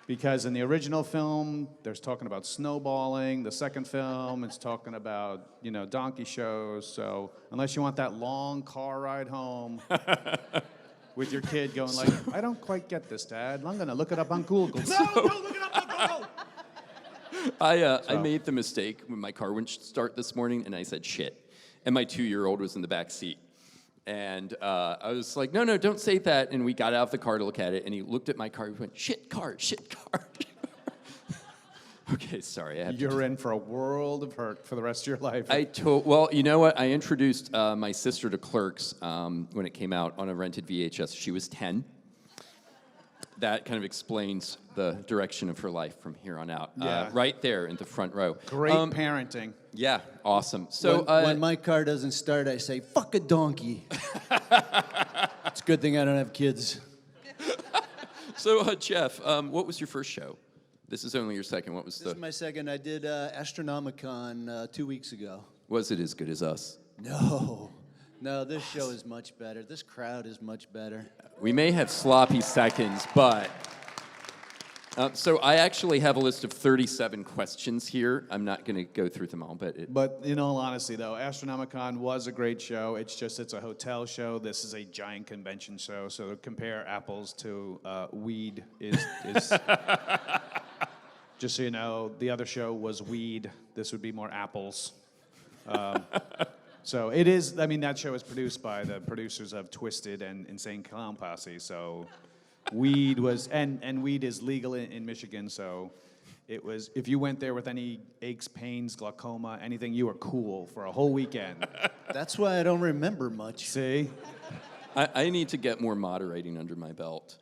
Because in the original film, there's talking about snowballing. The second film, it's talking about, donkey shows. So unless you want that long car ride home with your kid going like, I don't quite get this, Dad. I'm going to look it up on Google. No, don't look it up on Google. I made the mistake when my car wouldn't start this morning, and I said shit. And my 2-year-old was in the back seat. And I was like, no, don't say that. And we got out of the car to look at it, and he looked at my car. He went, shit car. Okay, sorry. You're in for a world of hurt for the rest of your life. Well, you know what? I introduced my sister to Clerks when it came out on a rented VHS. She was 10. That kind of explains the direction of her life from here on out. Yeah. Right there in the front row. Great parenting. Yeah, awesome. So when my car doesn't start, I say, fuck a donkey. It's a good thing I don't have kids. So, Jeff, what was your first show? This is only your second. What was This is my second. I did Astronomicon 2 weeks ago. Was it as good as us? No, this show is much better. This crowd is much better. We may have sloppy seconds, but... so I actually have a list of 37 questions here. I'm not going to go through them all, but... But in all honesty, though, Astronomicon was a great show. It's a hotel show. This is a giant convention show. So to compare apples to weed is just so you know, the other show was weed. This would be more apples. So it is, that show is produced by the producers of Twisted and Insane Clown Posse, so weed was, and weed is legal in Michigan, so it was, if you went there with any aches, pains, glaucoma, anything, you were cool for a whole weekend. That's why I don't remember much. See? I need to get more moderating under my belt.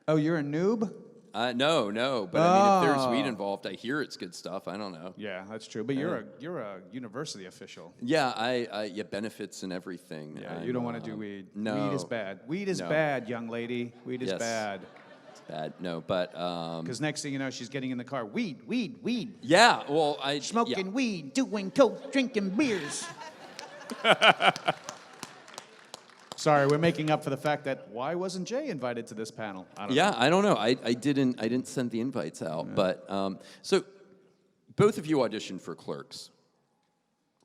Oh, you're a noob? No, but if there's weed involved, I hear it's good stuff. I don't know. Yeah, that's true. But you're a university official. Yeah, I benefits and everything. Yeah, you don't want to do weed. No. Weed is bad. Weed is bad, young lady. Weed is bad. It's bad. No, but because next thing you know, she's getting in the car. Weed. Yeah, well, smoking weed, doing coke, drinking beers. Sorry, we're making up for the fact that why wasn't Jay invited to this panel? I don't know. I didn't send the invites out. Yeah. But so both of you auditioned for Clerks.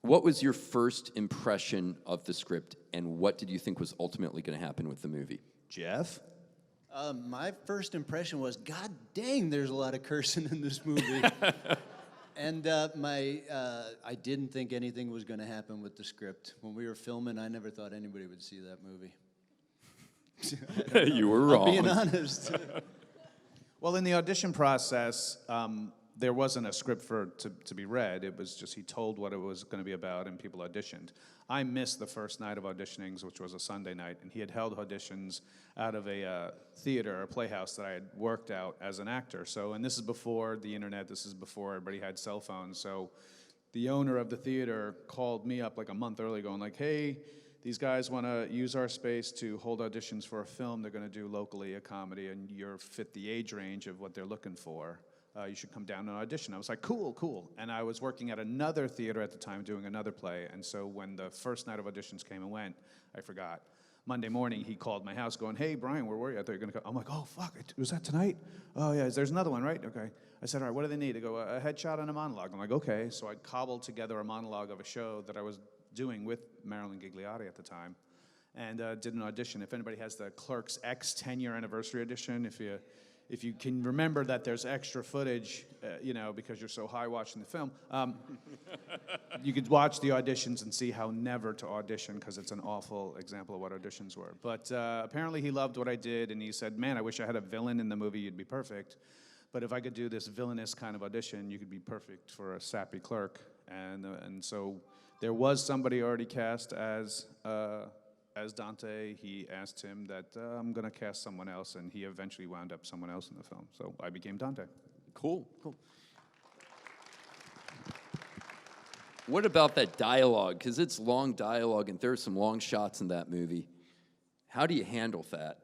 What was your first impression of the script, and what did you think was ultimately going to happen with the movie? Jeff? My first impression was, God dang, there's a lot of cursing in this movie. And I didn't think anything was going to happen with the script. When we were filming, I never thought anybody would see that movie. You were wrong. I'm being honest. Well, in the audition process, there wasn't a script to be read. It was just he told what it was going to be about, and people auditioned. I missed the first night of auditionings, which was a Sunday night, and he had held auditions out of a theater or playhouse that I had worked out as an actor. So, and this is before the internet. This is before everybody had cell phones. So the owner of the theater called me up like a month early going like, hey, these guys want to use our space to hold auditions for a film they're going to do locally, a comedy, and you're fit the age range of what they're looking for. You should come down and audition. I was like, cool. And I was working at another theater at the time doing another play. And so when the first night of auditions came and went, I forgot. Monday morning, he called my house going, hey, Brian, where were you? I thought you were going to come. I'm like, oh, fuck, was that tonight? Oh, yeah, there's another one, right? Okay. I said, all right, what do they need? They go, a headshot and a monologue. I'm like, okay. So I cobbled together a monologue of a show that I was doing with Marilyn Gigliotti at the time and did an audition. If anybody has the Clerks X 10-year anniversary edition, if you can remember that there's extra footage, because you're so high watching the film, you could watch the auditions and see how never to audition because it's an awful example of what auditions were. But apparently he loved what I did, and he said, man, I wish I had a villain in the movie. You'd be perfect. But if I could do this villainous kind of audition, you could be perfect for a sappy clerk. And so there was somebody already cast as Dante. He asked him that I'm going to cast someone else, and he eventually wound up someone else in the film. So I became Dante. Cool. What about that dialogue? Because it's long dialogue, and there are some long shots in that movie. How do you handle that?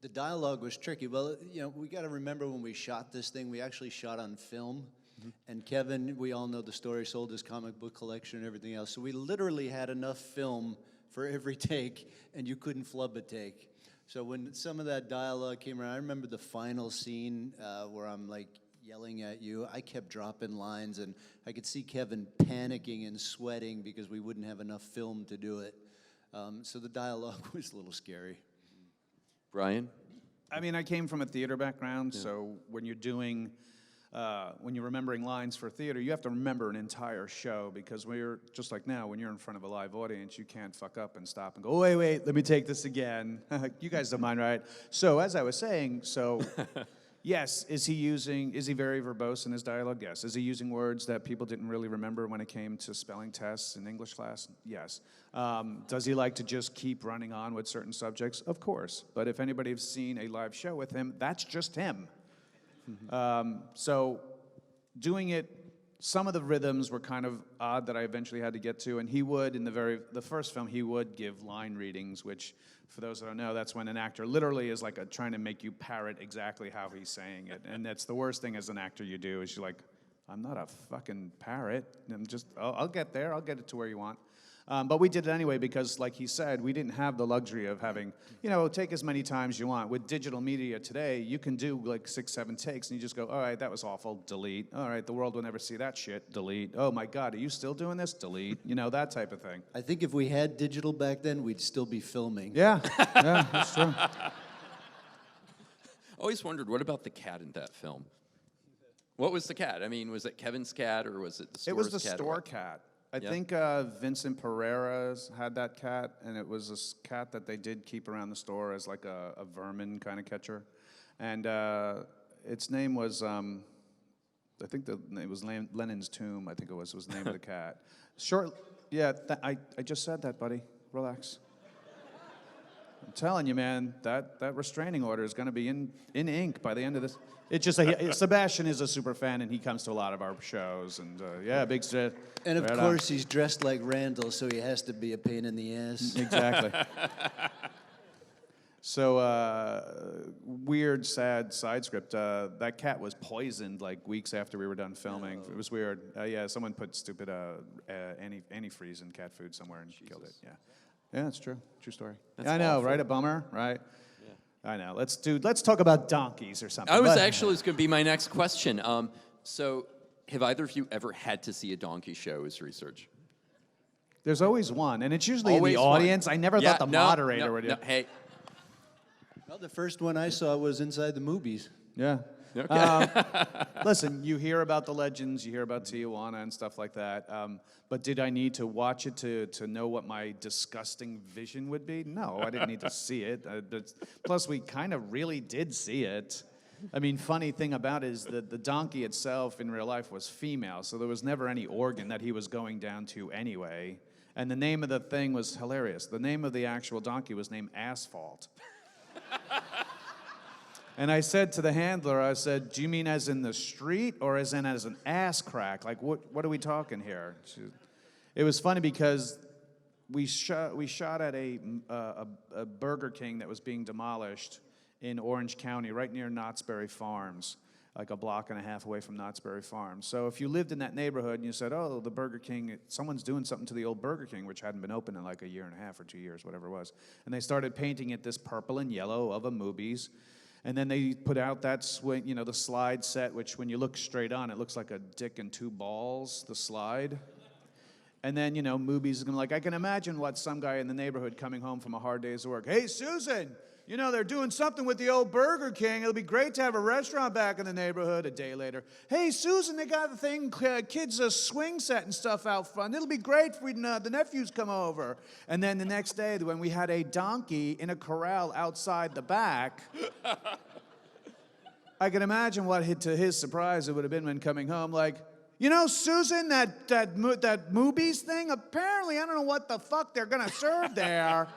The dialogue was tricky. Well, we got to remember when we shot this thing, we actually shot on film. Mm-hmm. And Kevin, we all know the story, sold his comic book collection and everything else. So we literally had enough film for every take, and you couldn't flub a take. So when some of that dialogue came around, I remember the final scene where I'm like yelling at you. I kept dropping lines, and I could see Kevin panicking and sweating because we wouldn't have enough film to do it. So the dialogue was a little scary. Brian? I mean, I came from a theater background, so when you're doing, when you're remembering lines for theater, you have to remember an entire show, because we're, just like now, when you're in front of a live audience, you can't fuck up and stop and go, oh, wait, let me take this again. You guys don't mind, right? So as I was saying, yes, is he very verbose in his dialogue? Yes. Is he using words that people didn't really remember when it came to spelling tests in English class? Yes. Does he like to just keep running on with certain subjects? Of course. But if anybody's seen a live show with him, that's just him. So doing it, some of the rhythms were kind of odd that I eventually had to get to, and he would, in the first film, he would give line readings, which, for those that don't know, that's when an actor literally is like trying to make you parrot exactly how he's saying it. And that's the worst thing as an actor you do, is you're like, I'm not a fucking parrot. I'll get there. I'll get it to where you want. But we did it anyway because, like he said, we didn't have the luxury of having, take as many times you want. With digital media today, you can do like 6, 7 takes, and you just go, all right, that was awful, delete. All right, the world will never see that shit, delete. Oh my God, are you still doing this? Delete. That type of thing. I think if we had digital back then, we'd still be filming. Yeah, that's true. Always wondered, what about the cat in that film? What was the cat? I mean, was it Kevin's cat, or was it the store's cat? It was the store cat. I think Vincent Pereira's had that cat, and it was this cat that they did keep around the store as like a vermin kind of catcher. And its name was, I think it was Lenin's Tomb, I think was the name of the cat. I just said that, buddy. Relax. I'm telling you, man, that restraining order is going to be in ink by the end of this. It's just Sebastian is a super fan, and he comes to a lot of our shows, and big shit. And of course, he's dressed like Randall, so he has to be a pain in the ass. Exactly. So, weird, sad side script. That cat was poisoned like weeks after we were done filming. It was weird. Someone put stupid antifreeze in cat food somewhere and killed it. Yeah, that's true. True story. I know, right? A bummer, right? Yeah. I know. Let's talk about donkeys or something. It's going to be my next question. So, have either of you ever had to see a donkey show as research? There's always one, and it's usually Always in the audience. I never thought the moderator would. No, hey. Well, the first one I saw was inside the Moobies. Yeah. Okay. Listen, you hear about the legends, you hear about Tijuana and stuff like that, but did I need to watch it to know what my disgusting vision would be? No, I didn't need to see it. Plus, we kind of really did see it. I mean, funny thing about it is that the donkey itself in real life was female, so there was never any organ that he was going down to anyway. And the name of the thing was hilarious. The name of the actual donkey was named Asphalt. And I said to the handler, I said, do you mean as in the street or as in as an ass crack? Like, what are we talking here? It was funny because we shot at a Burger King that was being demolished in Orange County, right near Knott's Berry Farms, like a block and a half away from Knott's Berry Farms. So if you lived in that neighborhood and you said, oh, the Burger King, someone's doing something to the old Burger King, which hadn't been open in like a year and a half or 2 years, whatever it was. And they started painting it this purple and yellow of a Mooby's. And then they put out that swing, the slide set, which when you look straight on, it looks like a dick and 2 balls, the slide. And then, Mooby's going to I can imagine what some guy in the neighborhood coming home from a hard day's work. Hey, Susan, they're doing something with the old Burger King. It'll be great to have a restaurant back in the neighborhood. A day later, hey, Susan, they got the thing, kids' swing set and stuff out front. It'll be great when the nephews come over. And then the next day, when we had a donkey in a corral outside the back, I can imagine what, to his surprise, it would have been when coming home, Susan, that Mooby's thing, apparently, I don't know what the fuck they're going to serve there.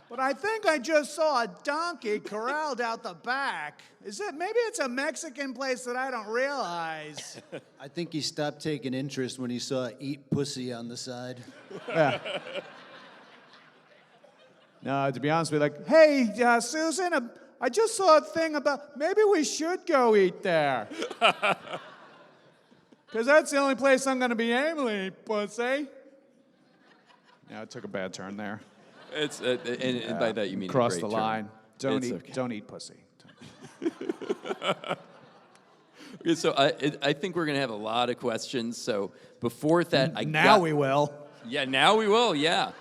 But I think I just saw a donkey corralled out the back. Maybe it's a Mexican place that I don't realize. I think he stopped taking interest when he saw Eat Pussy on the side. Yeah. No, to be honest with you, hey, Susan, I just saw a thing about, maybe we should go eat there. Because that's the only place I'm going to be able to eat pussy. Yeah, it took a bad turn there. It's and by that you mean Cross a the great term. line. It's okay. Don't eat pussy. Okay, so I think we're gonna have a lot of questions. So before that, We will. Yeah, now we will. Yeah.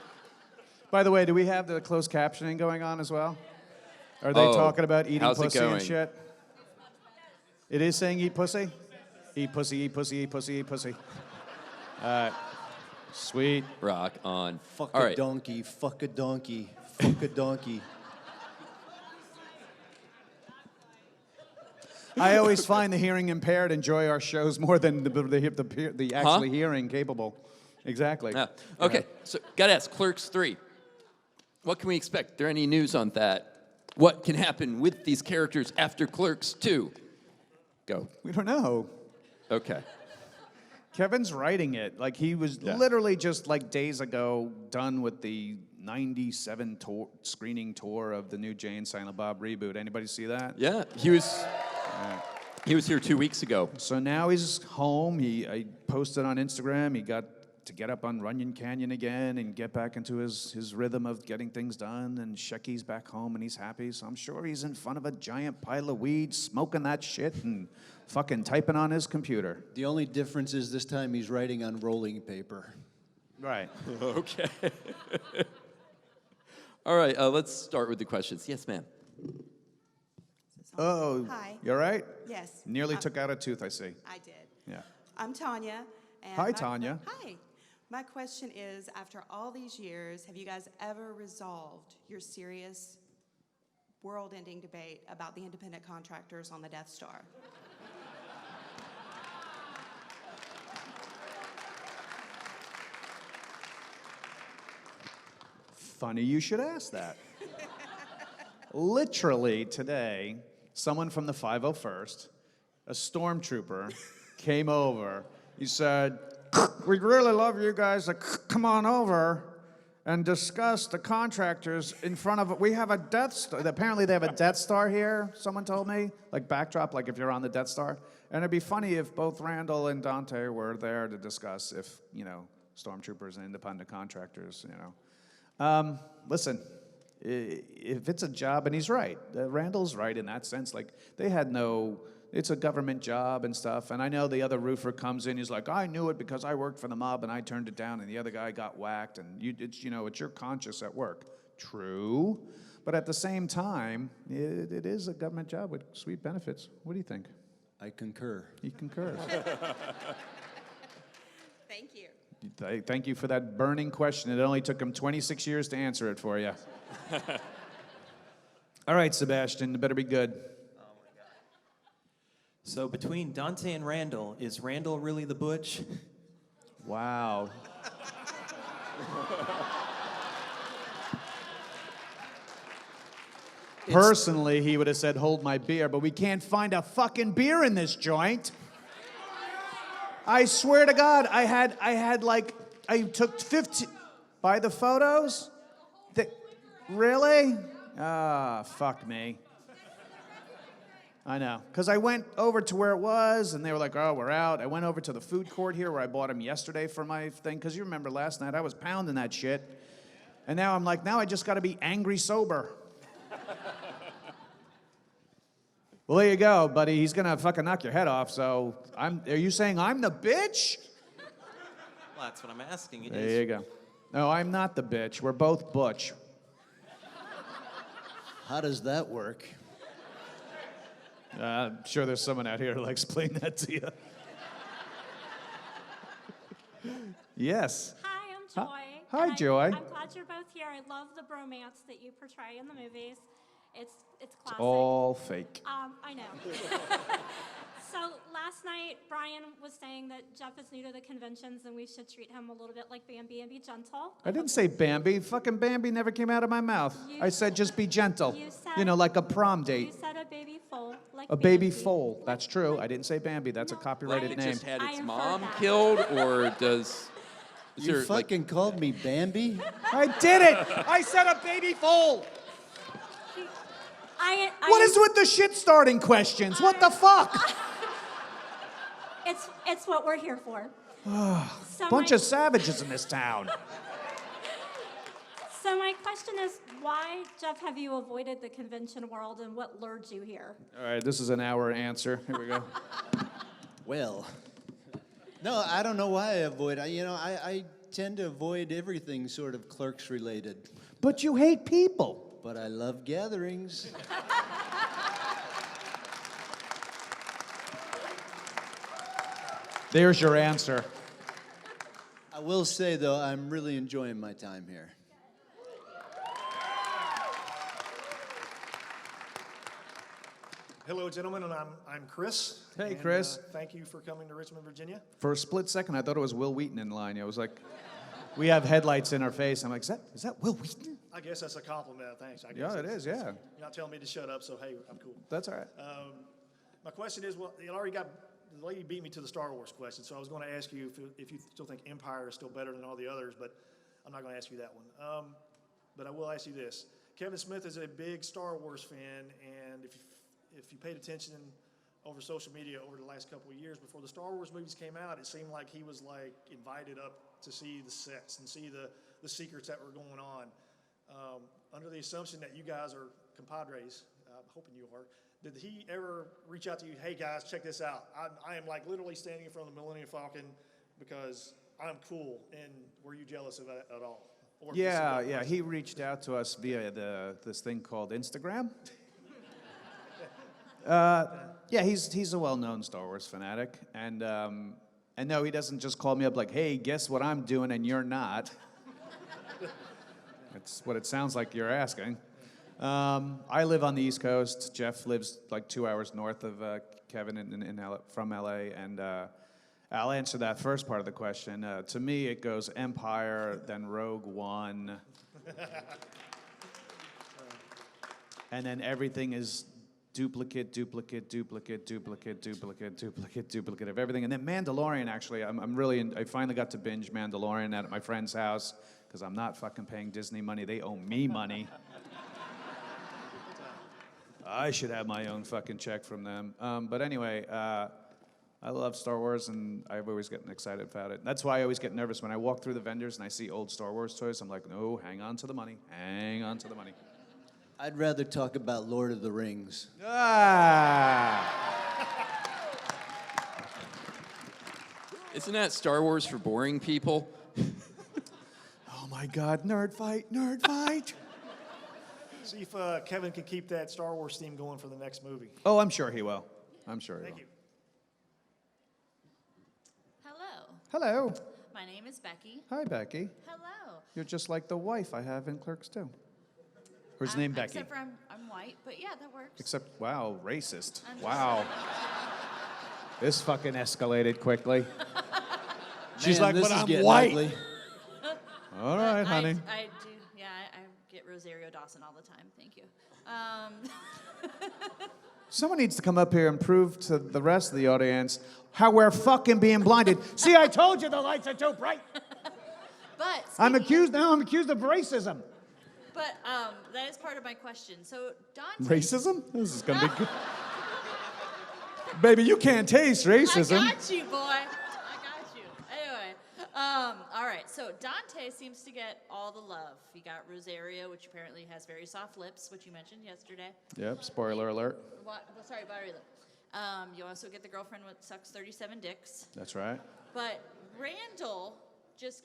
By the way, do we have the closed captioning going on as well? Are they Oh, talking about eating how's it pussy and going? shit? It is saying eat pussy? Eat pussy, eat pussy, eat pussy, eat pussy. Sweet. Rock on. Fuck All a right. donkey, fuck a donkey, fuck a donkey. I always find the hearing impaired enjoy our shows more than the actually hearing capable. Exactly. Yeah. Okay. So gotta ask, Clerks 3. What can we expect? Is there any news on that? What can happen with these characters after Clerks 2? Go. We don't know. Okay. Kevin's writing it. Like, he was literally just like days ago done with the 97 screening tour of the new Jay and Silent Bob reboot. Anybody see that? Yeah. He was here 2 weeks ago. So now he's home. I posted on Instagram. He got to get up on Runyon Canyon again and get back into his rhythm of getting things done. And Shecky's back home and he's happy. So I'm sure he's in front of a giant pile of weed, smoking that shit and fucking typing on his computer. The only difference is this time he's writing on rolling paper. Right. Okay. All right. Let's start with the questions. Yes, ma'am. Oh, Hi. you all right? Yes. Nearly took out a tooth, I see. I did. Yeah. I'm Tanya. And Hi, Tanya. Hi. My question is, after all these years, have you guys ever resolved your serious world-ending debate about the independent contractors on the Death Star? Funny you should ask that. Literally today, someone from the 501st, a stormtrooper, came over. He said, "We'd really love you guys to come on over and discuss the contractors in front of it. We have a Death Star." Apparently they have a Death Star here, someone told me. Like backdrop, like if you're on the Death Star. And it'd be funny if both Randall and Dante were there to discuss if, stormtroopers and independent contractors, Listen, if it's a job, and he's right, Randall's right in that sense, like it's a government job and stuff, and I know the other roofer comes in, he's like, "I knew it because I worked for the mob and I turned it down and the other guy got whacked," and it's your conscience at work. True, but at the same time, it is a government job with sweet benefits. What do you think? I concur. He concurs. Thank you. Thank you for that burning question. It only took him 26 years to answer it for you. All right, Sebastian, it better be good. So between Dante and Randal, is Randal really the butch? Wow. Personally, he would have said, "Hold my beer," but we can't find a fucking beer in this joint. I swear to God, I took 15 by the photos. Really? Ah, fuck me. I know, because I went over to where it was, and they were like, "Oh, we're out." I went over to the food court here where I bought them yesterday for my thing, because you remember last night I was pounding that shit. And now I'm like, now I just got to be angry sober. Well, there you go, buddy. He's going to fucking knock your head off, so are you saying I'm the bitch? Well, that's what I'm asking. There you go. No, I'm not the bitch. We're both butch. How does that work? I'm sure there's someone out here who'll explain that to you. Yes. Hi, I'm Joy. Hi, and Joy. I'm glad you're both here. I love the bromance that you portray in the movies. It's classic. All fake. I know. So last night, Brian was saying that Jeff is new to the conventions and we should treat him a little bit like Bambi and be gentle. I didn't say Bambi. Fucking Bambi never came out of my mouth. I said just be gentle. You said, like a prom date. You said a baby foal, like A baby Bambi. foal. That's true. I didn't say Bambi. That's a copyrighted It name. just had I its inferred mom that. killed, or does... Is You there, fucking called me Bambi? I did it. I said a baby foal. What is with the shit starting questions? What the fuck? It's what we're here for. Bunch of savages in this town. So my question is, why, Jeff, have you avoided the convention world, and what lured you here? All right, this is an hour answer. Here we go. Well, no, I don't know why I avoid. I tend to avoid everything sort of Clerks related. But you hate people. But I love gatherings. There's your answer. I will say, though, I'm really enjoying my time here. Hello, gentlemen, and I'm Chris. Hey, and, Chris. Thank you for coming to Richmond, Virginia. For a split second, I thought it was Will Wheaton in line. I was like, we have headlights in our face. I'm like, is that Will Wheaton? I guess that's a compliment. Thanks. I guess Yeah, it is, yeah. You're not telling me to shut up, so hey, I'm cool. That's all right. My question is, well, you already got, the lady beat me to the Star Wars question, so I was going to ask you if you still think Empire is still better than all the others, but I'm not going to ask you that one. But I will ask you this. Kevin Smith is a big Star Wars fan, and if you paid attention over social media over the last couple of years before the Star Wars movies came out, it seemed like he was like invited up to see the sets and see the secrets that were going on. Under the assumption that you guys are compadres, I'm hoping you are, did he ever reach out to you, hey guys, check this out. I am like literally standing in front of the Millennium Falcon because I'm cool, and were you jealous of that at all? Or Yeah, he reached out to us via this thing called Instagram. Yeah, he's a well-known Star Wars fanatic, and no, he doesn't just call me up like, hey, guess what I'm doing and you're not. That's what it sounds like you're asking. I live on the East Coast. Jeff lives like 2 hours north of Kevin from LA, and I'll answer that first part of the question. To me, it goes Empire, then Rogue One, and then everything is duplicate of everything. And then Mandalorian, actually, I finally got to binge Mandalorian at my friend's house, because I'm not fucking paying Disney money. They owe me money. I should have my own fucking check from them. But anyway, I love Star Wars, and I've always gotten excited about it. That's why I always get nervous when I walk through the vendors and I see old Star Wars toys. I'm like, no, hang on to the money. Hang on to the money. I'd rather talk about Lord of the Rings. Isn't that Star Wars for boring people? Oh my God, nerd fight, nerd fight. See if Kevin can keep that Star Wars theme going for the next movie. Oh, I'm sure he will. I'm sure he Thank will. you. Hello, Hello. my name is Becky. Hi, Becky. Hello. You're just like the wife I have in Clerks II. Who's named Becky? Except for I'm white, but yeah, that works. Except, wow, racist. I'm Wow. This fucking escalated quickly. She's Man, like, this but is I'm getting white. ugly. All right, honey. I do, yeah, I get Rosario Dawson all the time. Thank you. Someone needs to come up here and prove to the rest of the audience how we're fucking being blinded. See, I told you the lights are too bright. But I'm speaking accused of racism. But that is part of my question. So Dante. Racism? This is gonna be good. Baby, you can't taste racism. I got you, boy. I got you. Anyway, all right. So Dante seems to get all the love. You got Rosario, which apparently has very soft lips, which you mentioned yesterday. Yep, spoiler alert. Sorry, battery lip. You also get the girlfriend with sucks 37 dicks. That's right. But Randall just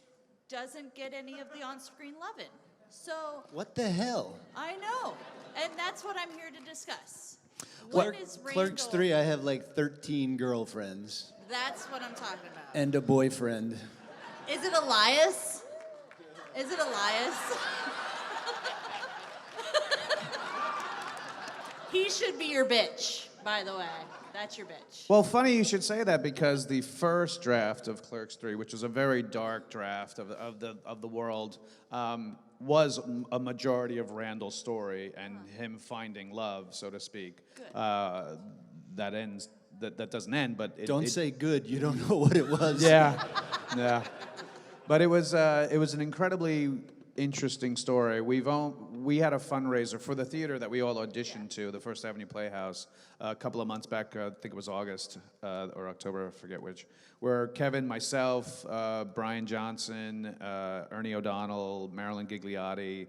doesn't get any of the on-screen loving. So What the hell? I know, and that's what I'm here to discuss. When is Randall? Clerks 3, I have like 13 girlfriends That's what I'm talking about. and a boyfriend. Is it Elias? Is it Elias? He should be your bitch, by the way. That's your bitch. Well, funny you should say that, because the first draft of Clerks 3, which was a very dark draft of the world, was a majority of Randall's story and him finding love, so to speak. Good. That ends. That doesn't end, but Don't say good, you don't know what it was. Yeah, yeah. But it was an incredibly interesting story. we had a fundraiser for the theater that we all auditioned to, the First Avenue Playhouse, a couple of months back. I think it was August or October, I forget which. Where Kevin, myself, Brian Johnson, Ernie O'Donnell, Marilyn Gigliotti,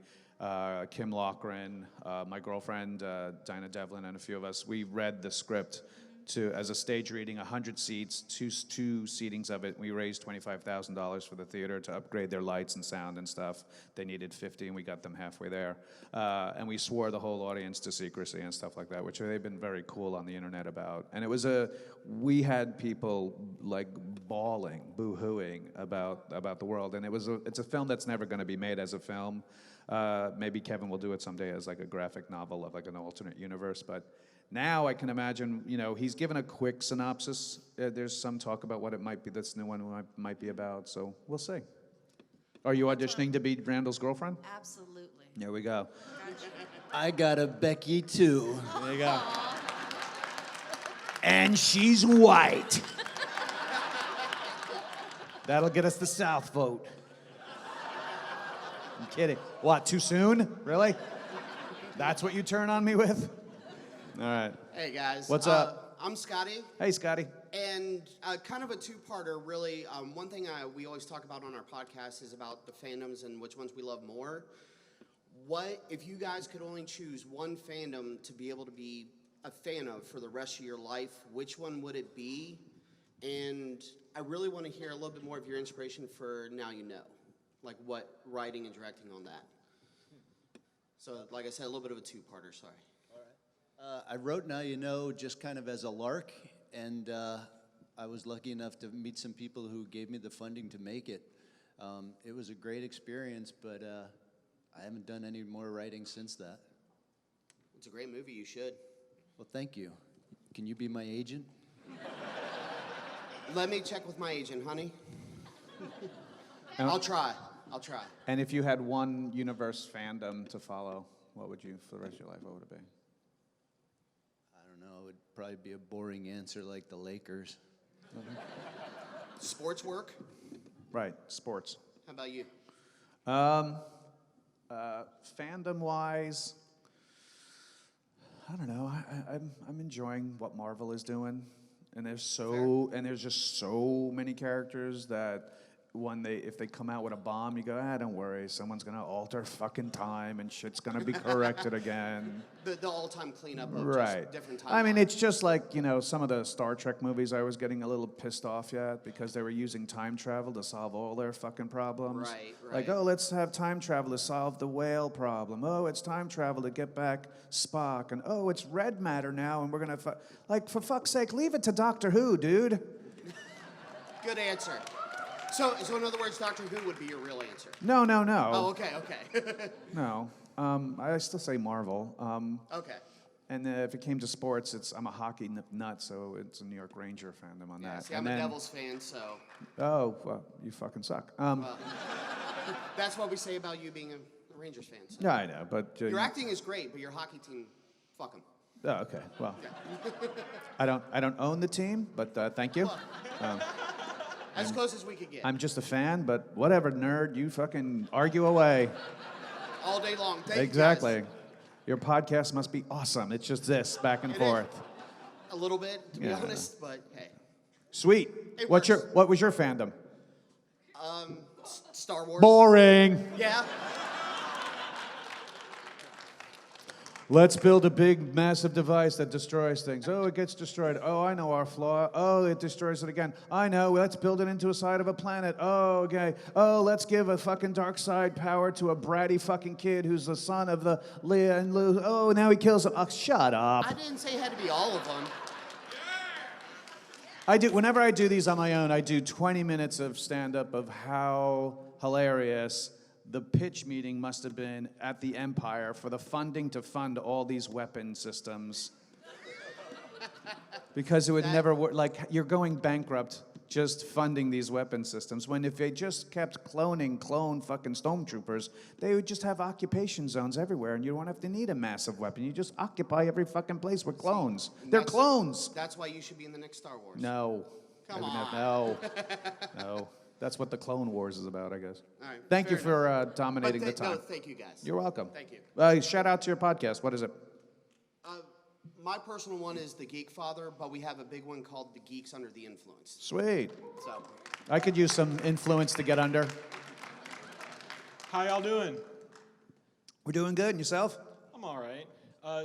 Kim Loughran, my girlfriend Dinah Devlin, and a few of us. We read the script as a stage reading, 100 seats, two seatings of it. We raised $25,000 for the theater to upgrade their lights and sound and stuff. They needed 50, and we got them halfway there. And we swore the whole audience to secrecy and stuff like that, which they've been very cool on the internet about. And it was we had people like bawling, boo-hooing about the world. And it's a film that's never going to be made as a film. Maybe Kevin will do it someday as like a graphic novel of like an alternate universe, but now I can imagine, he's given a quick synopsis. There's some talk about what it might be, this new one might be about, so we'll see. Are you auditioning to be Randall's girlfriend? Absolutely. There we go. I got a Becky too. There you go. And she's white. That'll get us the South vote. I'm kidding. What, too soon? Really? That's what you turn on me with? All right. Hey guys. What's up? I'm Scotty, Hey, Scotty. and kind of a two-parter, really. One thing we always talk about on our podcast is about the fandoms and which ones we love more. What if you guys could only choose one fandom to be able to be a fan of for the rest of your life? Which one would it be? And I really want to hear a little bit more of your inspiration for Now You Know, like what writing and directing on that. So, like I said, a little bit of a two-parter. Sorry. I wrote Now You Know just kind of as a lark, and I was lucky enough to meet some people who gave me the funding to make it. It was a great experience, but I haven't done any more writing since that. It's a great movie. You should. Well, thank you. Can you be my agent? Let me check with my agent, honey. I'll try. And if you had one universe fandom to follow, what would you, for the rest of your life, what would it be? I don't know. It would probably be a boring answer like the Lakers. Sports work? Right, sports. How about you? Fandom-wise, I don't know. I'm enjoying what Marvel is doing, and there's just so many characters that if they come out with a bomb, you go, don't worry, someone's gonna alter fucking time and shit's gonna be corrected again. The all-time cleanup of Right. just different timelines. I mean, it's just like, some of the Star Trek movies I was getting a little pissed off at because they were using time travel to solve all their fucking problems. Right. Like, let's have time travel to solve the whale problem. Oh, it's time travel to get back Spock. And, it's red matter now, and we're going to... Like, for fuck's sake, leave it to Doctor Who, dude. Good answer. So in other words, Doctor Who would be your real answer. No. Oh, okay. No. I still say Marvel. Okay. And if it came to sports, I'm a hockey nut, so it's a New York Ranger fandom on Yeah, that. see, I'm a Devils fan, so... Oh, well, you fucking suck. Well, that's what we say about you being a Rangers fan. So. Yeah, I know, but... Your acting is great, but your hockey team, fuck them. Oh, okay, well. I don't own the team, but thank you. As close as we could get. I'm just a fan, but whatever, nerd, you fucking argue away. All day long. Thank Exactly. you guys. Your podcast must be awesome. It's just this, back and It forth. is. A little bit, to be Yeah. honest, but hey. Sweet. It What works. was your fandom? Star Wars. Boring. Yeah. Let's build a big, massive device that destroys things. Oh, it gets destroyed. Oh, I know our flaw. Oh, it destroys it again. I know. Let's build it into a side of a planet. Oh, okay. Oh, let's give a fucking dark side power to a bratty fucking kid who's the son of the Leah and Lou. Oh, now he kills him. Oh, shut up. I didn't say it had to be all of them. Whenever I do these on my own, I do 20 minutes of stand-up of how hilarious the pitch meeting must have been at the Empire for the funding to fund all these weapon systems. Because it would never work. Like, you're going bankrupt just funding these weapon systems, when if they just kept clone fucking stormtroopers, they would just have occupation zones everywhere, and you don't have to need a massive weapon. You just occupy every fucking place with clones. They're clones. That's why you should be in the next Star Wars. No. Come I would on. No. That's what the Clone Wars is about, I guess. All right, Thank you fair enough. for dominating the But time. no, thank you guys. You're welcome. Thank you. Shout out to your podcast. What is it? My personal one is The Geek Father, but we have a big one called The Geeks Under the Influence. Sweet. So, I could use some influence to get under. How y'all doing? We're doing good. And yourself? I'm all right.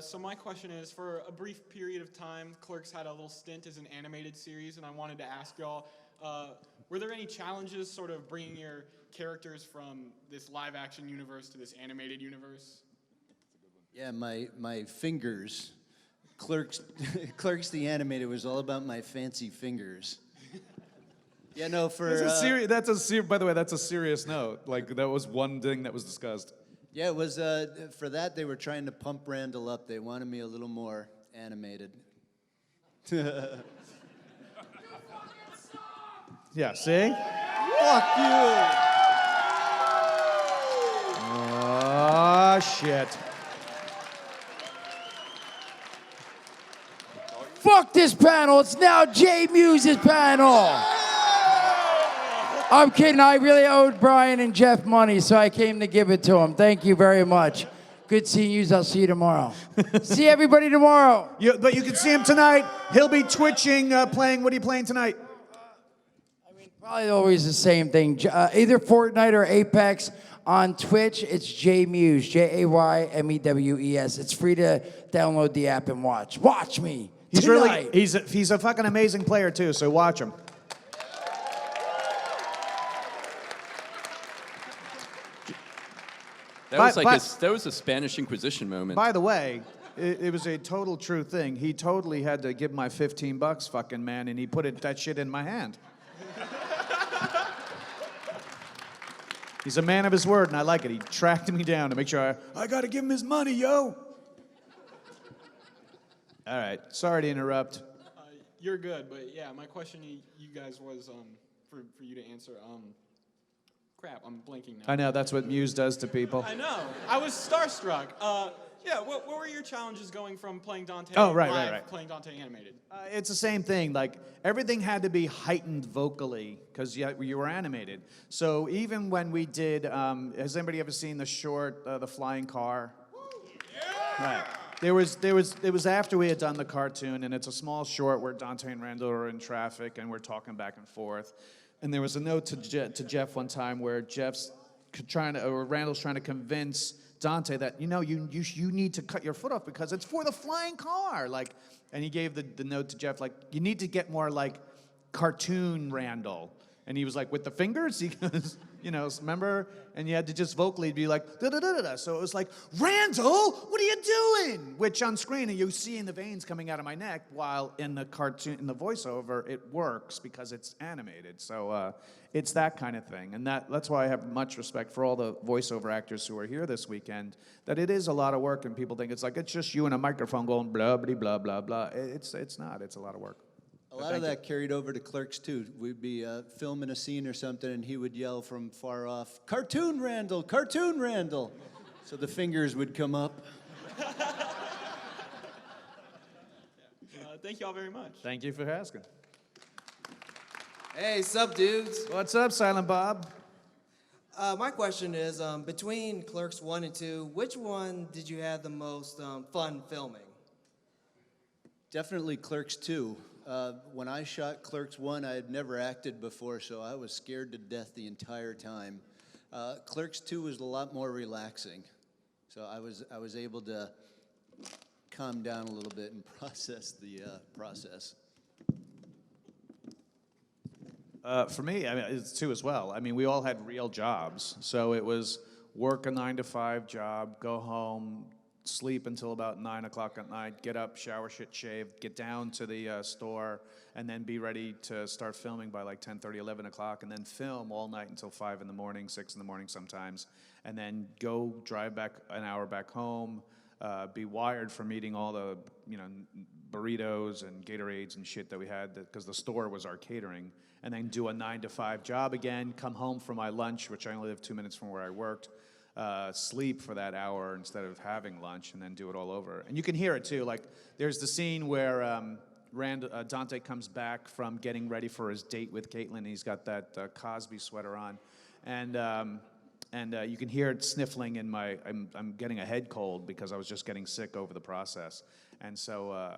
So my question is, for a brief period of time, Clerks had a little stint as an animated series, and I wanted to ask y'all, were there any challenges sort of bringing your characters from this live-action universe to this animated universe? Yeah, my fingers. Clerks the Animated was all about my fancy fingers. Yeah, no, for... By the way, that's a serious note. Like, that was one thing that was discussed. Yeah, it was, for that, they were trying to pump Randall up. They wanted me a little more animated. Yeah, see? Fuck you! Oh, shit. Fuck this panel. It's now Jay Muse's panel. I'm kidding. I really owed Brian and Jeff money, so I came to give it to them. Thank you very much. Good seeing you. I'll see you tomorrow. See everybody tomorrow. But you can see him tonight. He'll be twitching, playing. What are you playing tonight? Probably always the same thing. Either Fortnite or Apex. On Twitch, it's Jay Muse, Jaymewes. It's free to download the app and watch. Watch me. He's tonight. he's a fucking amazing player too, so watch him. That was a Spanish Inquisition moment. By the way, it was a total true thing. He totally had to give my $15, fucking man, and he put that shit in my hand. He's a man of his word, and I like it. He tracked me down to make sure I got to give him his money, yo. All right, sorry to interrupt. You're good, but yeah, my question to you guys was for you to answer. Crap, I'm blanking now. I know, that's what Muse does to people. I know. I was starstruck. Yeah, what were your challenges going from playing Dante right. playing Dante animated? It's the same thing. Like, everything had to be heightened vocally because you were animated. So even when we did, has anybody ever seen the short, The Flying Car? Yeah. Right. It was after we had done the cartoon, and it's a small short where Dante and Randal are in traffic, and we're talking back and forth. And there was a note to Jeff one time where Randall's trying to convince Dante that, you need to cut your foot off because it's for the flying car. Like, and he gave the note to Jeff, like, you need to get more like cartoon Randall. And he was like, with the fingers? He goes, remember? And you had to just vocally be like, da-da-da-da-da. So it was like, Randall, what are you doing? Which on screen, you see in the veins coming out of my neck, while in the cartoon, in the voiceover, it works because it's animated. So it's that kind of thing. And that's why I have much respect for all the voiceover actors who are here this weekend, that it is a lot of work, and people think it's like, it's just you and a microphone going blah, blah, blah, blah, blah. It's not. It's a lot of work. A lot of that carried over to Clerks II. We'd be filming a scene or something, and he would yell from far off, "Cartoon Randall, Cartoon Randall." So the fingers would come up. Thank you all very much. Thank you for asking. Hey, sup, dudes? What's up, Silent Bob? My question is, between Clerks 1 and 2, which one did you have the most fun filming? Definitely Clerks 2. When I shot Clerks 1, I had never acted before, so I was scared to death the entire time. Clerks 2 was a lot more relaxing, so I was able to calm down a little bit and process the process. For me, I mean, it's 2 as well. I mean, we all had real jobs, so it was work a 9-to-5 job, go home, sleep until about 9 o'clock at night, get up, shower, shave, get down to the store, and then be ready to start filming by like 10:30, 11 o'clock, and then film all night until 5 in the morning, 6 in the morning sometimes, and then go drive back an hour back home, be wired from eating all the burritos and Gatorades and shit that we had because the store was our catering, and then do a 9-to-5 job again, come home for my lunch, which I only live 2 minutes from where I worked, sleep for that hour instead of having lunch, and then do it all over. And you can hear it too. Like, there's the scene where Dante comes back from getting ready for his date with Caitlin. He's got that Cosby sweater on, and you can hear it sniffling in my. I'm getting a head cold because I was just getting sick over the process. And so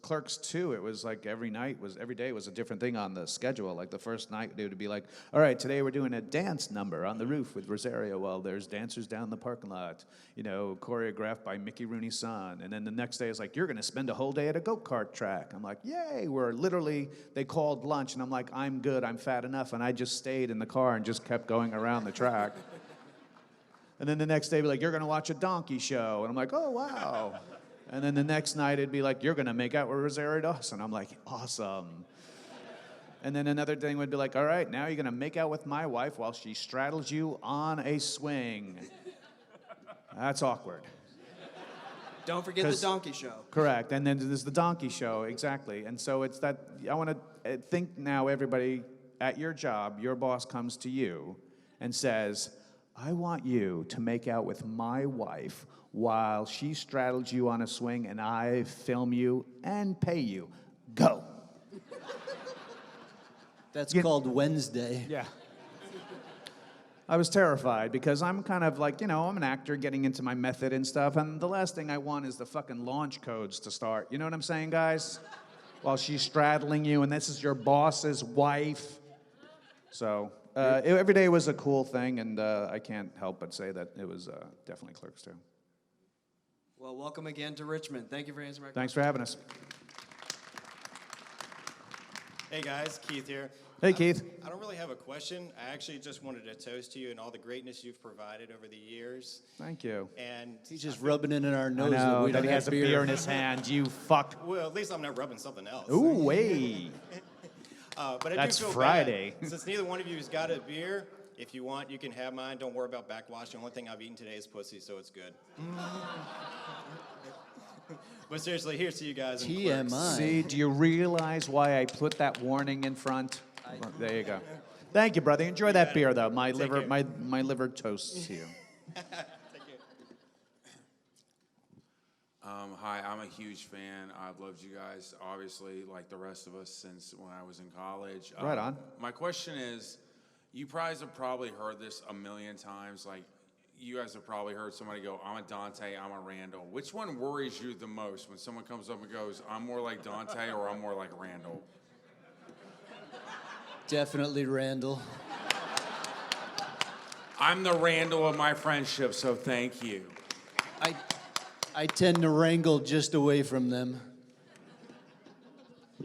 Clerks II, it was like every day was a different thing on the schedule. Like the first night, they would be like, all right, today we're doing a dance number on the roof with Rosario while there's dancers down the parking lot, choreographed by Mickey Rooney's son. And then the next day is like, you're going to spend a whole day at a go-kart track. I'm like, yay, they called lunch, and I'm like, I'm good, I'm fat enough. And I just stayed in the car and just kept going around the track. And then the next day, be like, you're going to watch a donkey show. And I'm like, oh, wow. And then the next night, it'd be like, you're going to make out with Rosario Dawson. I'm like, awesome. And then another thing would be like, all right, now you're going to make out with my wife while she straddles you on a swing. That's awkward. Don't forget the donkey show. Correct. And then there's the donkey show, exactly. And so it's that, I want to think now, everybody at your job, your boss comes to you and says, I want you to make out with my wife while she straddles you on a swing, and I film you and pay you. Go. That's called Wednesday. Yeah. I was terrified because I'm kind of like, I'm an actor getting into my method and stuff, and the last thing I want is the fucking launch codes to start. You know what I'm saying, guys? While she's straddling you, and this is your boss's wife. So every day was a cool thing, and I can't help but say that it was definitely Clerks II. Well, welcome again to Richmond. Thank you for answering my question. Thanks for having us. Hey guys, Keith here. Hey, Keith. I don't really have a question. I actually just wanted to toast you and all the greatness you've provided over the years. Thank you. And he's just rubbing it in our nose. I know, that we that don't he has have a beer in his hand. You fuck. Well, at least I'm not rubbing something else. Ooh, way. But I That's do feel Friday. bad. Since neither one of you has got a beer, if you want, you can have mine. Don't worry about backwash. The only thing I've eaten today is pussy, so it's good. But seriously, here's to you guys. In TMI. Clerks. See, do you realize why I put that warning in front? There you go. Thank you, brother. Enjoy that beer, though. My liver, my liver toasts you. Hi, I'm a huge fan. I've loved you guys, obviously, like the rest of us, since when I was in college. Right on. My question is, you guys have probably heard this a million times. Like, you guys have probably heard somebody go, I'm a Dante, I'm a Randal. Which one worries you the most when someone comes up and goes, I'm more like Dante or I'm more like Randal? Definitely Randal. I'm the Randal of my friendship, so thank you. I tend to wrangle just away from them.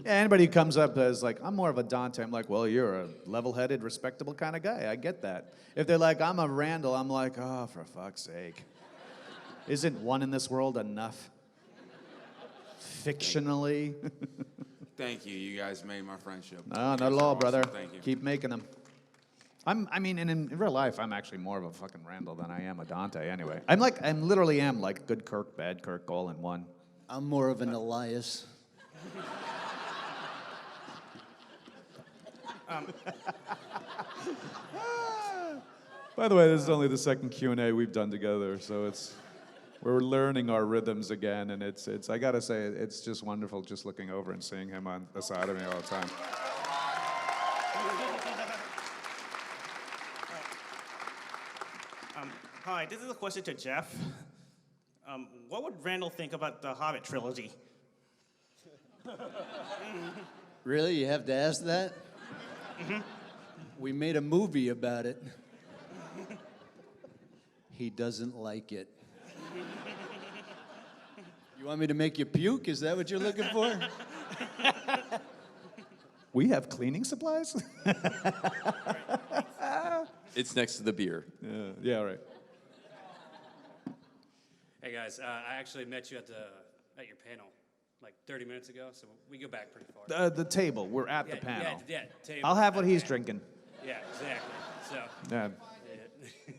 Yeah, anybody who comes up as like, I'm more of a Dante, I'm like, well, you're a level-headed, respectable kind of guy. I get that. If they're like, I'm a Randal, I'm like, oh, for fuck's sake. Isn't one in this world enough? Fictionally. Thank you. You guys made my friendship. No, not at all, brother. Thank you. Keep making them. And in real life, I'm actually more of a fucking Randal than I am a Dante anyway. I literally am like good Kirk, bad Kirk, all in one. I'm more of an Elias. By the way, this is only the second Q&A we've done together, so we're learning our rhythms again, and it's I gotta say, it's just wonderful just looking over and seeing him on the side of me all the time. Hi, this is a question to Jeff. What would Randall think about the Hobbit trilogy? Really? You have to ask that? Mm-hmm. We made a movie about it. He doesn't like it. You want me to make you puke? Is that what you're looking for? We have cleaning supplies? It's next to the beer. Yeah, right. Hey guys, I actually met you at your panel like 30 minutes ago, so we go back pretty far. The table. We're at the panel. Yeah, table. I'll have what he's drinking. Yeah, exactly. So. Yeah.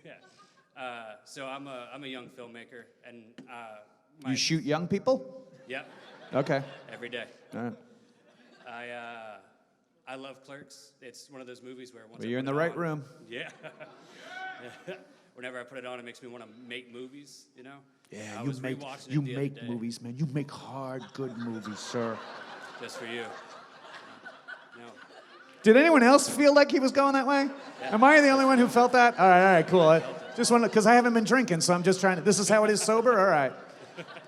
Yeah. So I'm a young filmmaker, and You shoot young people? Yep. Okay. Every day. All right. I love Clerks. It's one of those movies where once Well, I you're in put the it right on- room. Yeah. Whenever I put it on, it makes me want to make movies. I Yeah, was you rewatching it you the other make day. movies, man. You make hard, good movies, sir. just for you. No. Did anyone else feel like he was going that way? Yeah. Am I the only one who felt that? All right, cool. I just want to, because I haven't been drinking, so I'm just trying to, this is how it is sober? All right.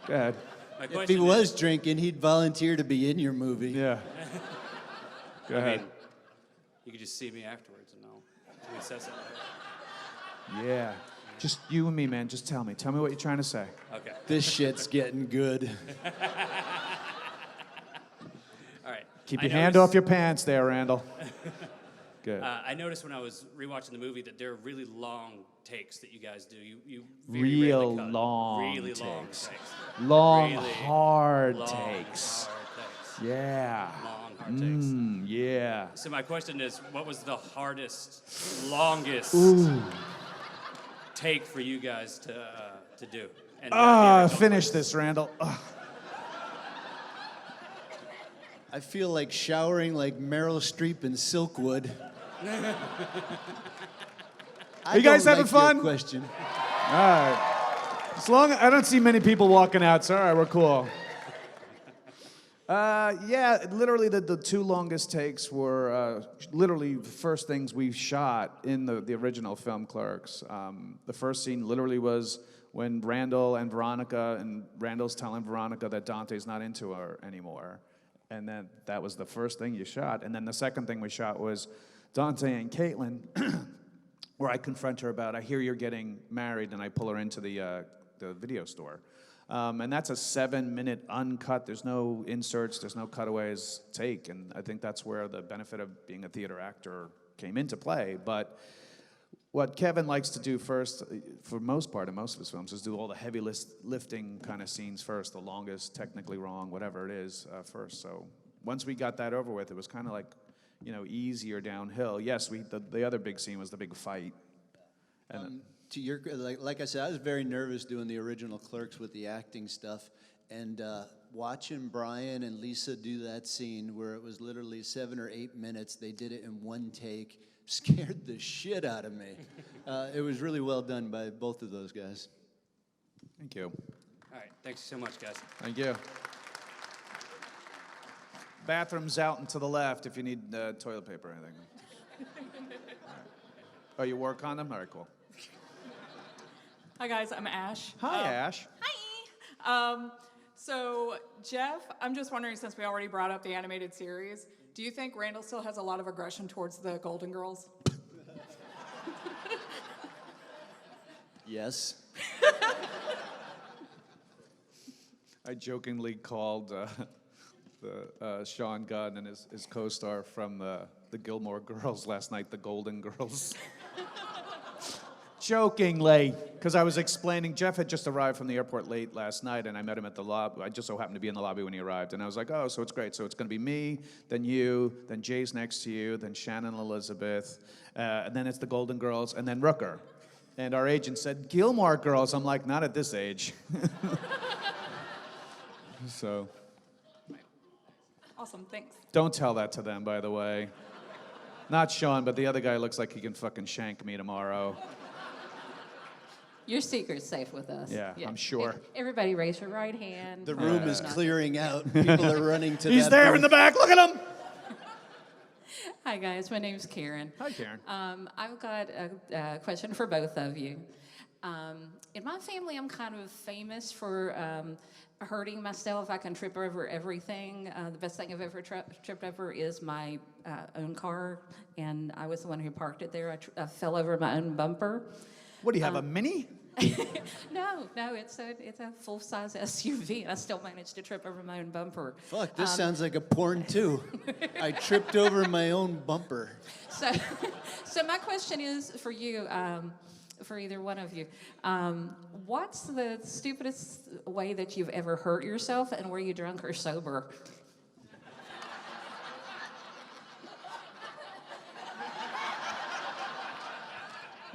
Go ahead. If he was drinking, he'd volunteer to be in your movie. Yeah. Go ahead. mean, you could just see me afterwards and I'll assess it. Yeah. Just you and me, man. Just tell me. Tell me what you're trying to say. Okay. This shit's getting good. All right. Keep I your hand noticed- off your pants there, Randall. Good. I noticed when I was rewatching the movie that there are really long takes that you guys do. You very Real rarely cut. long really long takes. takes. Long, Really hard long, takes. hard takes. Yeah. Long, hard takes. Yeah. So my question is, what was the hardest, longest take for you guys to do? And Finish this, Randall. I feel like showering like Meryl Streep in Silkwood. Are you guys don't having like your fun? question. All right. As long I don't see many people walking out, so all right, we're cool. Yeah, literally the two longest takes were literally the first things we shot in the original film Clerks. The first scene literally was when Randall and Veronica, and Randall's telling Veronica that Dante's not into her anymore. And then that was the first thing you shot. And then the second thing we shot was Dante and Caitlin, where I confront her about, I hear you're getting married, and I pull her into the video store. And that's a 7-minute uncut, there's no inserts, there's no cutaways take, and I think that's where the benefit of being a theater actor came into play. But what Kevin likes to do first, for most part in most of his films, is do all the heavy lifting kind of scenes first, the longest, technically wrong, whatever it is, first. So once we got that over with, it was kind of like, easier downhill. Yes, the other big scene was the big fight. And To your, like I said, I was very nervous doing the original Clerks with the acting stuff, and watching Brian and Lisa do that scene where it was literally 7 or 8 minutes, they did it in one take, scared the shit out of me. It was really well done by both of those guys. Thank you. All right, thanks so much, guys. Thank you. Bathroom's out and to the left if you need toilet paper or anything. Oh, you work on them? All right, cool. Hi guys, I'm Ash. Hi, Ash. So Jeff, I'm just wondering, since we already brought up the animated series, do you think Randall still has a lot of aggression towards the Golden Girls? Yes. I jokingly called Sean Gunn and his co-star from the Gilmore Girls last night, the Golden Girls. Jokingly, because I was explaining, Jeff had just arrived from the airport late last night, and I met him at the lobby. I just so happened to be in the lobby when he arrived, and I was like, oh, so it's great. So it's going to be me, then you, then Jay's next to you, then Shannon Elizabeth, and then it's the Golden Girls, and then Rooker. And our agent said, Gilmore Girls. I'm like, not at this age. So. Awesome, thanks. Don't tell that to them, by the way. Not Sean, but the other guy looks like he can fucking shank me tomorrow. Your secret's safe with us. Yeah, I'm sure. Everybody raise your right hand. The room is clearing out. People are running to He's that there booth. in the back. Look at him. Hi, guys. My name's Karen. Hi, Karen. I've got a question for both of you. In my family, I'm kind of famous for hurting myself. I can trip over everything. The best thing I've ever tripped over is my own car, and I was the one who parked it there. I fell over my own bumper. What do you have, a Mini? No, it's a full-size SUV, and I still managed to trip over my own bumper. Fuck, this sounds like a porn too. I tripped over my own bumper. So my question is for you, for either one of you. What's the stupidest way that you've ever hurt yourself, and were you drunk or sober?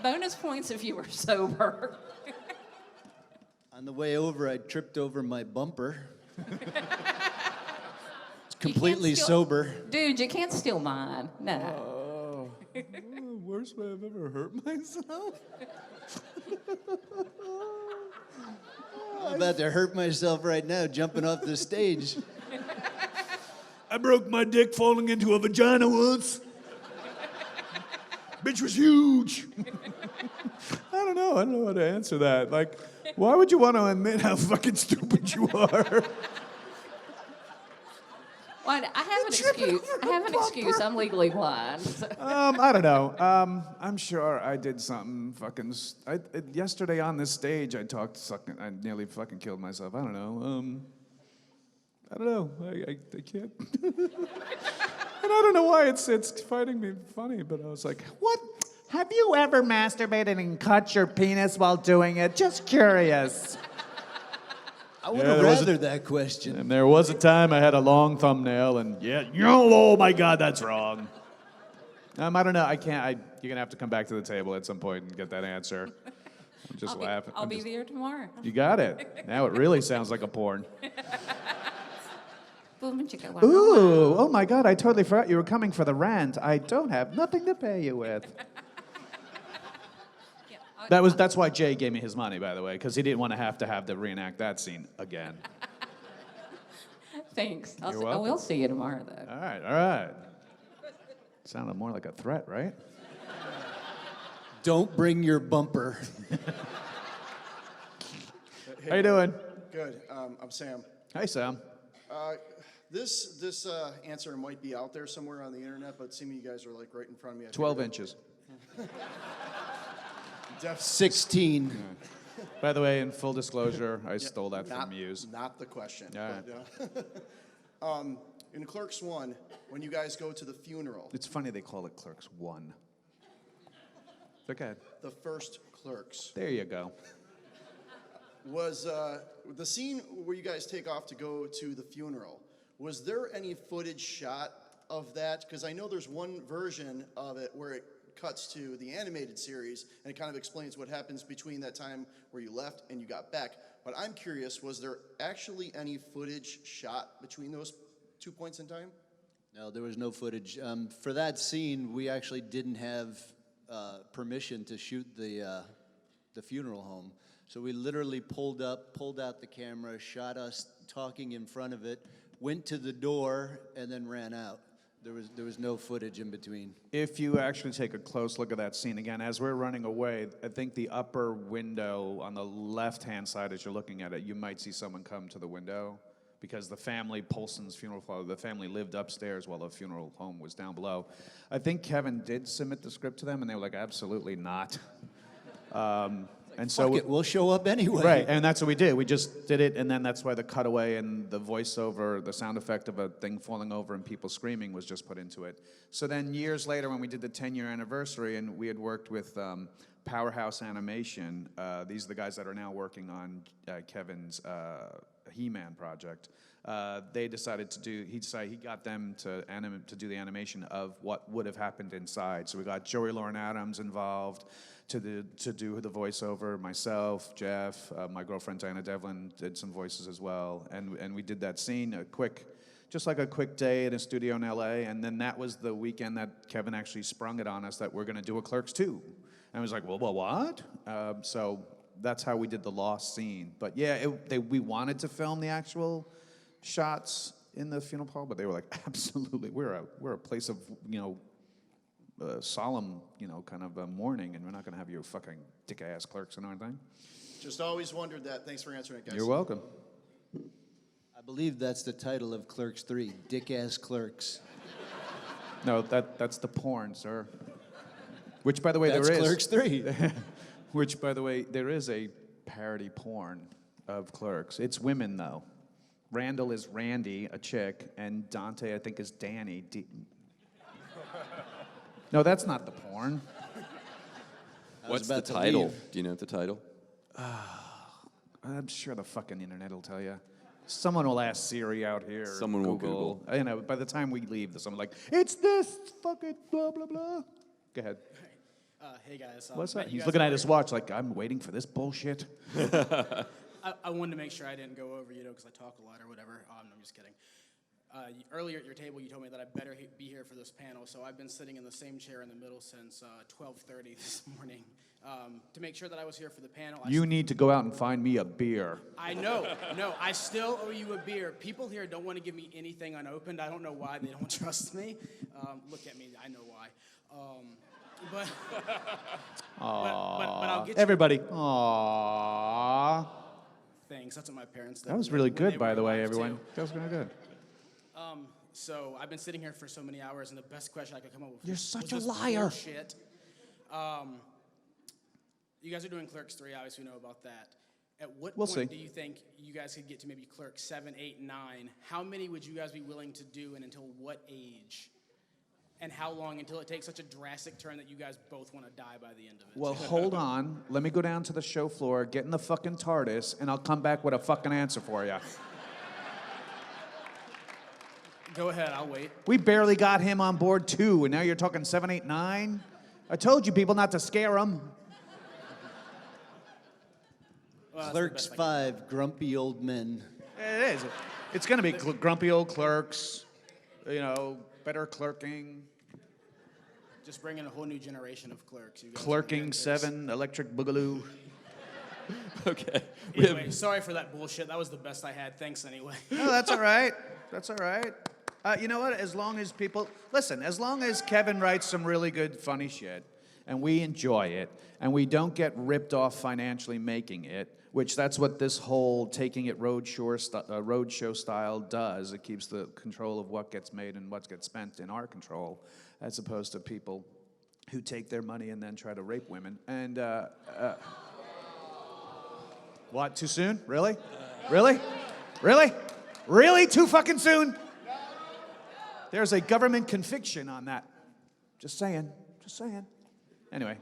Bonus points if you were sober. On the way over, I tripped over my bumper. It's completely sober. Dude, you can't steal mine. No. Worst way I've ever hurt myself? I'm about to hurt myself right now, jumping off the stage. I broke my dick falling into a vagina once. Bitch was huge. I don't know how to answer that. Like, why would you want to admit how fucking stupid you are? Well, I have an excuse. I'm legally blind. So. I don't know. I'm sure I did something fucking. Yesterday on this stage, I nearly fucking killed myself. I don't know. I don't know. I can't. And I don't know why it's finding me funny, but I was like, what? Have you ever masturbated and cut your penis while doing it? Just curious. I would have rather that question. And there was a time I had a long thumbnail, and oh my God, that's wrong. I don't know. I can't. You're gonna have to come back to the table at some point and get that answer. I'm just laughing. I'll be there tomorrow. You got it. Now it really sounds like a porn. Boom, chicka, wow, Ooh, oh my God, I totally forgot you were coming for the rant. I don't have nothing to pay you with. That's why Jay gave me his money, by the way, because he didn't want to have to reenact that scene again. Thanks. I welcome. will see you tomorrow, though. All right. Sounded more like a threat, right? Don't bring your bumper. How you doing? Good. I'm Sam. Hi, Sam. This answer might be out there somewhere on the internet, but seeming you guys are like right in front of me. 12 inches. 16. By the way, in full disclosure, I stole that not, from Muse. Not the question. All right. But, in Clerks 1, when you guys go to the funeral. It's funny they call it Clerks 1. Okay. The first Clerks. There you go. Was the scene where you guys take off to go to the funeral, was there any footage shot of that? Because I know there's one version of it where it cuts to the animated series and it kind of explains what happens between that time where you left and you got back. But I'm curious, was there actually any footage shot between those 2 points in time? No, there was no footage. For that scene, we actually didn't have permission to shoot the funeral home. So we literally pulled out the camera, shot us talking in front of it, went to the door, and then ran out. There was no footage in between. If you actually take a close look at that scene again, as we're running away, I think the upper window on the left-hand side, as you're looking at it, you might see someone come to the window because the family, Polson's funeral father, the family lived upstairs while the funeral home was down below. I think Kevin did submit the script to them, and they were like, absolutely not. And so Fuck it, we'll show up anyway. Right, and that's what we did. We just did it, and then that's why the cutaway and the voiceover, the sound effect of a thing falling over and people screaming was just put into it. So then years later, when we did the 10-year anniversary, and we had worked with Powerhouse Animation, these are the guys that are now working on Kevin's He-Man project. He got them to do the animation of what would have happened inside. So we got Joey Lauren Adams involved to do the voiceover. Myself, Jeff, my girlfriend Diana Devlin did some voices as well, and we did that scene just like a quick day in a studio in LA. And then that was the weekend that Kevin actually sprung it on us that we're going to do a Clerks II. And I was like, well, what? So that's how we did the lost scene. But yeah, we wanted to film the actual shots in the funeral parlor, but they were like, absolutely, we're a place of solemn kind of mourning, and we're not going to have your fucking dick ass clerks and everything. Just always wondered that. Thanks for answering it, guys. You're welcome. I believe that's the title of Clerks 3, Dick Ass Clerks. No, that's the porn, sir. Which, by the way, That's there is. Clerks 3. Which, by the way, there is a parody porn of Clerks. It's women, though. Randall is Randy, a chick, and Dante, I think, is Danny. No, that's not the porn. What's the title? Do you know the title? I'm sure the fucking internet will tell you. Someone will ask Siri out here. Someone will Google. By the time we leave, someone's like, it's this fucking blah, blah, blah. Go ahead. Hey, guys. What's that? He's looking at his watch like, I'm waiting for this bullshit. I wanted to make sure I didn't go over, because I talk a lot or whatever. I'm just kidding. Earlier at your table, you told me that I better be here for this panel, so I've been sitting in the same chair in the middle since 12:30 this morning to make sure that I was here for the panel. You need to go out and find me a beer. I know. No, I still owe you a beer. People here don't want to give me anything unopened. I don't know why. They don't trust me. Look at me. I know why. But I'll get you. Everybody. Aww. Thanks. That's what my parents did. That was really when they good, by were the way, alive, everyone. too. That was really good. So I've been sitting here for so many hours, and the best question I could come up with You're was such a this liar. bullshit. You guys are doing Clerks 3, obviously we know about that. At what We'll point see. do you think you guys could get to maybe Clerks 7, 8, 9? How many would you guys be willing to do, and until what age? And how long until it takes such a drastic turn that you guys both want to die by the end of it? Well, hold on. Let me go down to the show floor, get in the fucking TARDIS, and I'll come back with a fucking answer for you. Go ahead, I'll wait. We barely got him on board 2, and now you're talking 7, 8, 9? I told you people not to scare him. Clerks 5, grumpy old men. It is. It's going to be grumpy old clerks, better clerking. Just bring in a whole new generation of clerks. You guys Clerking 7, electric boogaloo. Okay. Anyway, sorry for that bullshit. That was the best I had. Thanks anyway. No, that's all right. That's all right. You know what? As long as people... Listen, as long as Kevin writes some really good, funny shit, and we enjoy it, and we don't get ripped off financially making it, which that's what this whole taking it roadshow style does. It keeps the control of what gets made and what gets spent in our control, as opposed to people who take their money and then try to rape women. And, what, too soon? Really? Really? Really? Really? Too fucking soon? There's a government conviction on that. Just saying. Just saying. Anyway,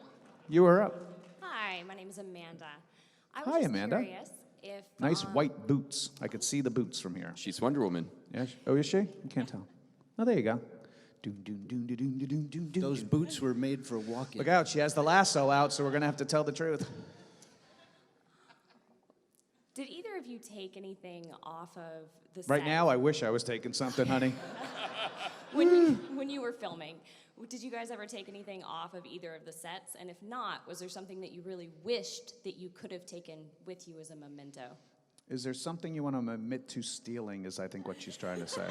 you were up. Hi, my name is Amanda. I was Hi, just Amanda. curious if Nice white boots. I could see the boots from here. She's Wonder Woman. Yeah. Oh, is she? I can't tell. Oh, there you go. Doon, doon, doon, doon, doon, doon, doon, doon. Those boots were made for walking. Look out, she has the lasso out, so we're going to have to tell the truth. did either of you take anything off of the set? Right now, I wish I was taking something, honey. when you were filming, did you guys ever take anything off of either of the sets? And if not, was there something that you really wished that you could have taken with you as a memento? Is there something you want to admit to stealing, is I think what she's trying to say.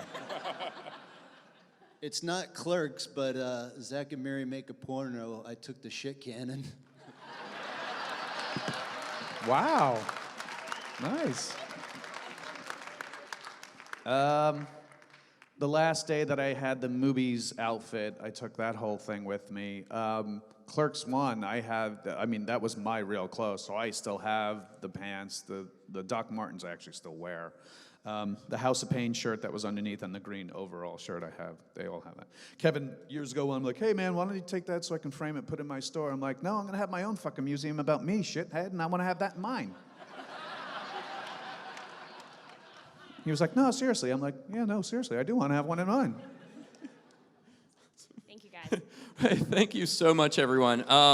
It's not Clerks, but Zach and Mary Make a Porno. I took the shit cannon. Wow. Nice. The last day that I had the Mooby's outfit, I took that whole thing with me. Clerks 1, that was my real clothes, so I still have the pants. The Doc Martens I actually still wear. The House of Pain shirt that was underneath and the green overall shirt I have, they all have that. Kevin, years ago, I'm like, hey man, why don't you take that so I can frame it, put it in my store? I'm like, no, I'm gonna have my own fucking museum about me, shithead, and I wanna have that in mine. He was like, no, seriously. I'm like, yeah, no, seriously, I do wanna have one in mine. Thank you, guys. Thank you so much, everyone.